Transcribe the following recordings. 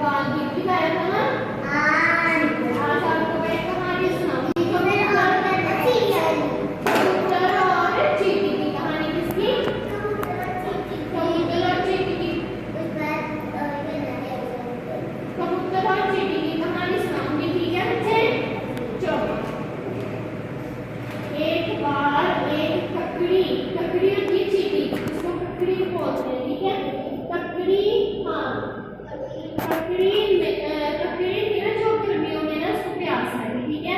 बाल गीत भी गाया था ना। आज आपको मैं एक कहानी सुनाऊंगी। कबूतर और चींटी की कहानी। किसकी? कबूतर और चींटी की। कबूतर और चींटी की कहानी सुनाऊंगी, ठीक है बच्चे? चलो। एक बार एक ककड़ी होती है चींटी, उसको ककड़ी बोलते हैं, ठीक है? ककड़ी, हाँ ककड़ी थी ना, जो गर्मियों में ना उसको प्यास लगी, ठीक है?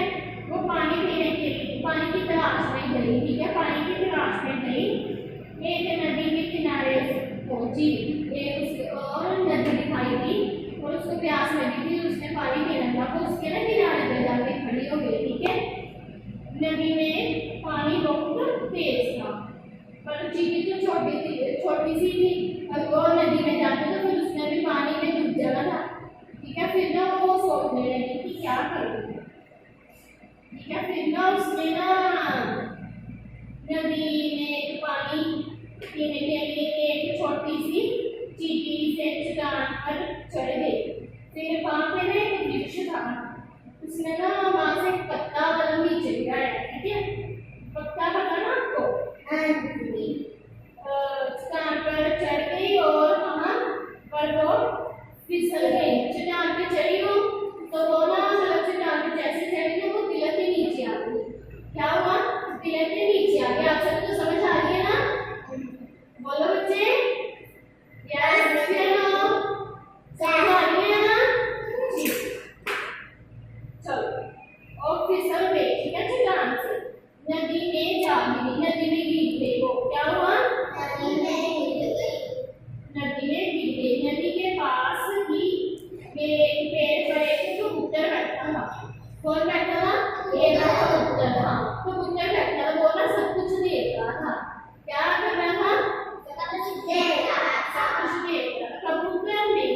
वो पानी पीने के लिए पानी की तलाश में गई, ठीक है? पानी की तलाश में गई, एक नदी के किनारे पहुंची, और नदी दिखाई दी और उसको प्यास लगी थी, उसने पानी पीना था, वो उसके ना किनारे पे जाके खड़ी हो गई, ठीक है? नदी में पानी बहुत तेज था, पर चींटी तो छोटी सी थी, और वो नदी में जाके तो फिर उसने भी पानी में डूब जाना था, ठीक है? फिर ना वो सोचने लगी कि क्या करूँ, ठीक है? फिर ना उसने ना नदी में पानी पीने के लिए एक छोटी सी चींटी से चट्टान पर चढ़ गई। फिर वहां पे ना एक वृक्ष था, उसने ना वहां से पत्ता वाला नीचे गिराया, ठीक है? पत्ता पता ना आपको? चट्टान पर चढ़ गई और वहां पर वो फिसल गई। चट्टान पे चढ़ी हो तो वो ना मतलब चट्टान पे जैसे चढ़ी तो वो तिलक के नीचे आ गई। क्या हुआ? तिलक के नीचे आ गई। आप सबको तो समझ आ रही है ना? बोलो बच्चे। यस चलो, समझ आ रही है ना? चलो, और फिसल गई, ठीक है? चट्टान से नदी में जा गिरी, नदी में गिर गई। वो क्या हुआ? नदी में गिर गई। नदी के पास ही एक पेड़ पर एक कबूतर बैठा था। कौन बैठा था? एक कबूतर था। कबूतर बैठा था, वो ना सब कुछ देख रहा था। क्या कर रहा था? सब कुछ देख रहा था। कबूतर ने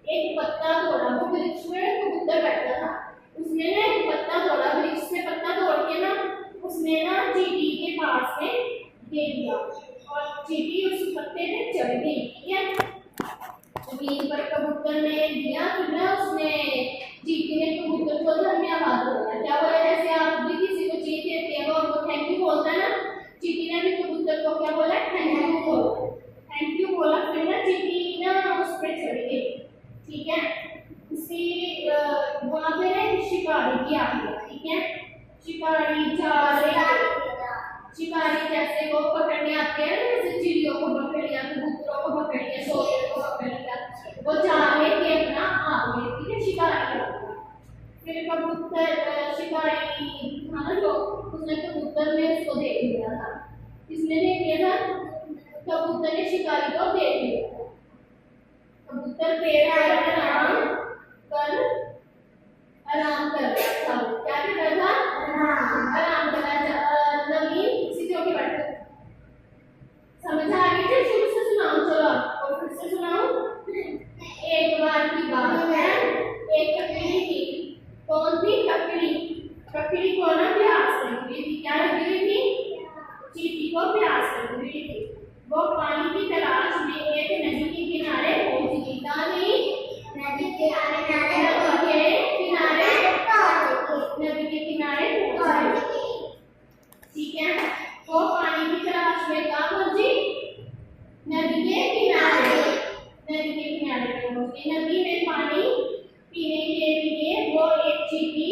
एक पत्ता तोड़ा, वो वृक्ष में कबूतर बैठा था, उसने ना एक पत्ता तोड़ा, वृक्ष से पत्ता तोड़ के ना उसने ना चींटी के पास में दे दिया, और चींटी उस पत्ते पे चढ़ गई, ठीक है? जमीन पर कबूतर ने दिया, फिर ना उसने चींटी ने कबूतर को धन्यवाद बोला। क्या बोला? जैसे आप भी किसी को चीज देते हैं वो आपको थैंक यू बोलता है ना, चींटी ने भी कबूतर को क्या बोला? थैंक यू बोला। थैंक यू बोला, फिर ना चींटी ना उस पर चढ़ गई, ठीक है? उसी वहां पे ना शिकारी भी आ गया, ठीक है? शिकारी जैसे वो पकड़ने आते हैं, जैसे चिड़ियों को पकड़ लिया, कबूतरों को पकड़ लिया, तोते को पकड़ लिया, वो जाले के अपना आ गए, ठीक है? शिकारी आ गया। फिर कबूतर शिकारी था ना जो, उसने कबूतर में उसको देख लिया था। किसने देख लिया था? कबूतर ने शिकारी को देख लिया था। कबूतर पेड़ पर आराम कर रहा था। क्या कर रहा था? आराम कर रहा था। जमीन सीधे होके बैठा। समझ आ रही है? शुरू से सुनाऊं? चलो और फिर से सुनाऊं। एक बार की बात है, एक ककड़ी थी। कौन थी? ककड़ी। ककड़ी को ना प्यास लगी हुई थी। क्या लगी हुई थी? चींटी को प्यास लगी हुई थी। वो पानी की तलाश में एक नदी के किनारे पहुंच गई। कहाँ गई? नदी के किनारे पहुंच गई, ठीक है? वो पानी की तलाश में कहाँ पहुंची? नदी के किनारे पहुंच गई। नदी में पानी पीने के लिए वो एक चींटी